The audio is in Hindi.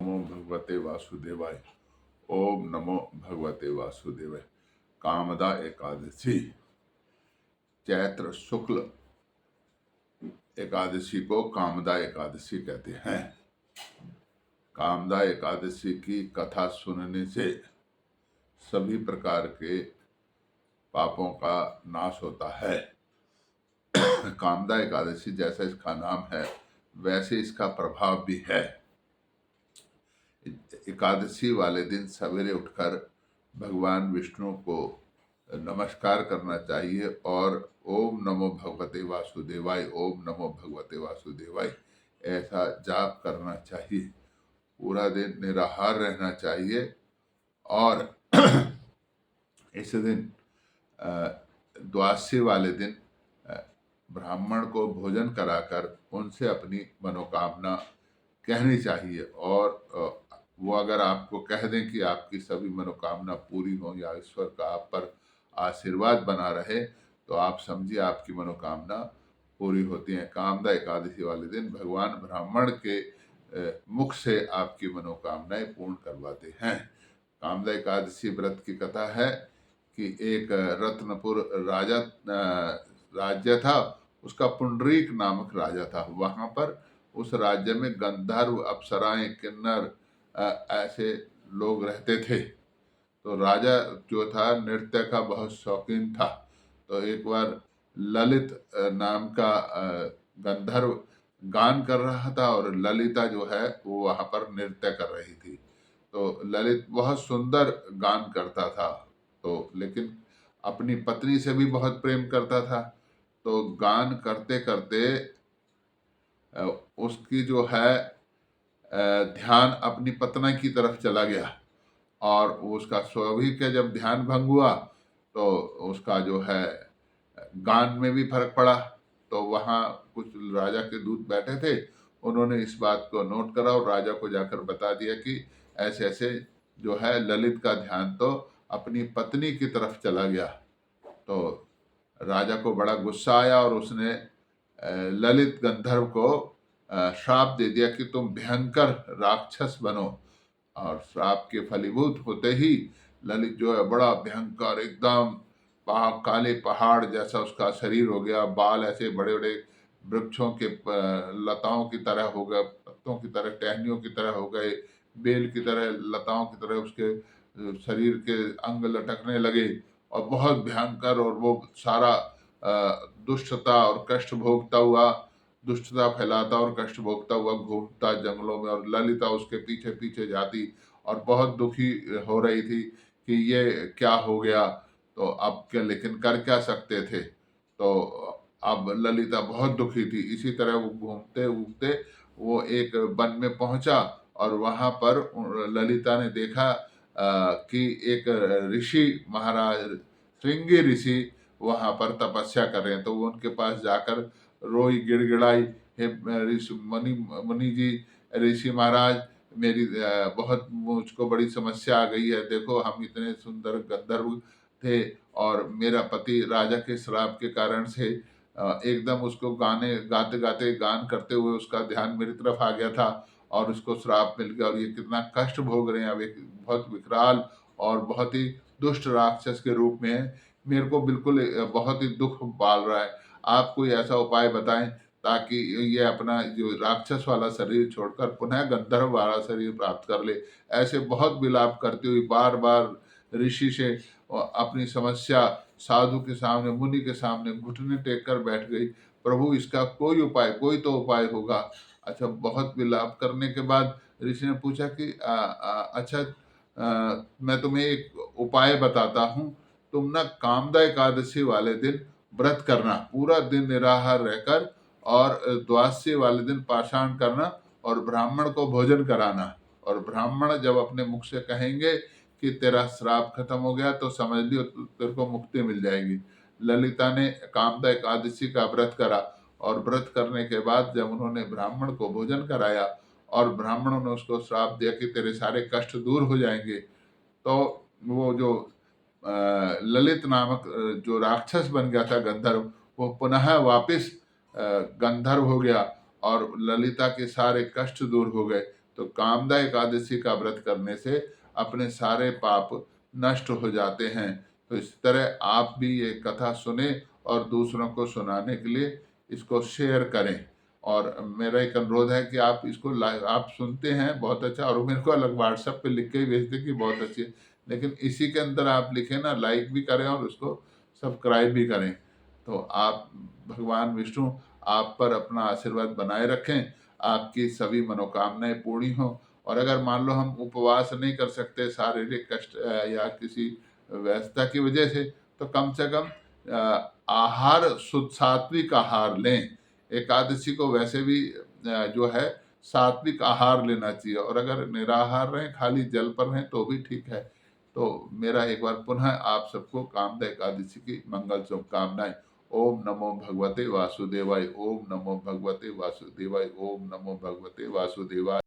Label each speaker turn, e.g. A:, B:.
A: नमो भगवते वासुदेवाय। ओम नमो भगवते वासुदेवाय। कामदा एकादशी, चैत्र शुक्ल एकादशी को कामदा एकादशी कहते हैं। कामदा एकादशी की कथा सुनने से सभी प्रकार के पापों का नाश होता है। कामदा एकादशी जैसा इसका नाम है वैसे इसका प्रभाव भी है। एकादशी वाले दिन सवेरे उठकर भगवान विष्णु को नमस्कार करना चाहिए और ओम नमो भगवते वासुदेवाय, ओम नमो भगवते वासुदेवाय ऐसा जाप करना चाहिए। पूरा दिन निराहार रहना चाहिए और इस दिन द्वादशी वाले दिन ब्राह्मण को भोजन कराकर उनसे अपनी मनोकामना कहनी चाहिए और वो अगर आपको कह दें कि आपकी सभी मनोकामना पूरी हो या ईश्वर का आप पर आशीर्वाद बना रहे, तो आप समझिए आपकी मनोकामना पूरी होती है। कामदा एकादशी वाले दिन भगवान ब्राह्मण के मुख से आपकी मनोकामनाएं पूर्ण करवाते हैं। कामदा एकादशी व्रत की कथा है कि एक रत्नपुर राज्य था, उसका पुंडरीक नामक राजा था। वहां पर उस राज्य में गंधर्व, अप्सराएं, किन्नर ऐसे लोग रहते थे। तो राजा जो था नृत्य का बहुत शौकीन था। तो एक बार ललित नाम का गंधर्व गान कर रहा था और ललिता जो है वो वहां पर नृत्य कर रही थी। तो ललित बहुत सुंदर गान करता था, तो लेकिन अपनी पत्नी से भी बहुत प्रेम करता था। तो गान करते करते उसकी जो है ध्यान अपनी पत्नी की तरफ चला गया और उसका स्वाभाविक है, जब ध्यान भंग हुआ तो उसका जो है गान में भी फर्क पड़ा। तो वहाँ कुछ राजा के दूत बैठे थे, उन्होंने इस बात को नोट करा और राजा को जाकर बता दिया कि ऐसे ऐसे जो है ललित का ध्यान तो अपनी पत्नी की तरफ चला गया। तो राजा को बड़ा गुस्सा आया और उसने ललित गंधर्व को श्राप दे दिया कि तुम भयंकर राक्षस बनो। और श्राप के फलीभूत होते ही ललित जो है बड़ा भयंकर, एकदम काले पहाड़ जैसा उसका शरीर हो गया। बाल ऐसे बड़े बड़े वृक्षों के लताओं की तरह हो गए, पत्तों की तरह, टहनियों की तरह हो गए, बेल की तरह, लताओं की तरह उसके शरीर के अंग लटकने लगे और बहुत भयंकर। और वो सारा दुष्टता और कष्ट भोगता हुआ, दुष्टता फैलाता और कष्ट भोगता हुआ घूमता जंगलों में, और ललिता उसके पीछे पीछे जाती और बहुत दुखी हो रही थी कि ये क्या हो गया। तो अब क्या, लेकिन कर क्या सकते थे। तो अब ललिता बहुत दुखी थी। इसी तरह वो घूमते घूमते वो एक वन में पहुंचा और वहां पर ललिता ने देखा कि एक ऋषि महाराज, श्रृंगी ऋषि वहां पर तपस्या कर रहे हैं। तो वो उनके पास जाकर रोई, गिड़गिड़ाई, हे ऋषि मुनि जी, ऋषि महाराज, मेरी बहुत मुझको बड़ी समस्या आ गई है। देखो हम इतने सुंदर गंधर्व थे और मेरा पति राजा के श्राप के कारण से एकदम उसको गाने गाते गाते, गान करते हुए उसका ध्यान मेरी तरफ आ गया था और उसको श्राप मिल गया और ये कितना कष्ट भोग रहे हैं। अब एक बहुत विकराल और बहुत ही दुष्ट राक्षस के रूप में है, मेरे को बिल्कुल बहुत ही दुख पाल रहा है। आप कोई ऐसा उपाय बताएं ताकि ये अपना जो राक्षस वाला शरीर छोड़कर पुनः गंधर्व वाला शरीर प्राप्त कर ले। ऐसे बहुत विलाप करती हुई बार बार ऋषि से अपनी समस्या साधु के सामने, मुनि के सामने घुटने टेक कर बैठ गई। प्रभु इसका कोई उपाय, कोई तो उपाय होगा। अच्छा, बहुत विलाप करने के बाद ऋषि ने पूछा कि अच्छा, मैं तुम्हें एक उपाय बताता हूँ। तुम ना कामदा एकादशी वाले दिन व्रत करना, पूरा दिन निराहार रहकर, और द्वादशी वाले दिन पाषाण करना और ब्राह्मण को भोजन कराना। और ब्राह्मण जब अपने मुख से कहेंगे कि तेरा श्राप खत्म हो गया, तो समझ लियो तेरे को मुक्ति मिल जाएगी। ललिता ने कामदा एकादशी का व्रत करा और व्रत करने के बाद जब उन्होंने ब्राह्मण को भोजन कराया और ब्राह्मणों ने उसको श्राप दिया कि तेरे सारे कष्ट दूर हो जाएंगे, तो वो जो ललित नामक जो राक्षस बन गया था गंधर्व, वो पुनः वापिस गंधर्व हो गया और ललिता के सारे कष्ट दूर हो गए। तो कामदा एकादशी का व्रत करने से अपने सारे पाप नष्ट हो जाते हैं। तो इस तरह आप भी ये कथा सुने और दूसरों को सुनाने के लिए इसको शेयर करें। और मेरा एक अनुरोध है कि आप इसको आप सुनते हैं बहुत अच्छा, और मेरे को अलग व्हाट्सएप पे लिख के ही भेजते कि बहुत अच्छी है, लेकिन इसी के अंदर आप लिखें ना, लाइक भी करें और उसको सब्सक्राइब भी करें। तो आप, भगवान विष्णु आप पर अपना आशीर्वाद बनाए रखें, आपकी सभी मनोकामनाएं पूरी हों। और अगर मान लो हम उपवास नहीं कर सकते शारीरिक कष्ट या किसी व्यस्तता की वजह से, तो कम से कम आहार, शुद्ध सात्विक आहार लें। एकादशी को वैसे भी जो है सात्विक आहार लेना चाहिए, और अगर निराहार रहें, खाली जल पर रहें तो भी ठीक है। तो मेरा एक बार पुनः आप सबको कामदा एकादशी की मंगल शुभकामनाएं। ओम नमो भगवते वासुदेवाय, ओम नमो भगवते वासुदेवाय, ओम नमो भगवते वासुदेवाय।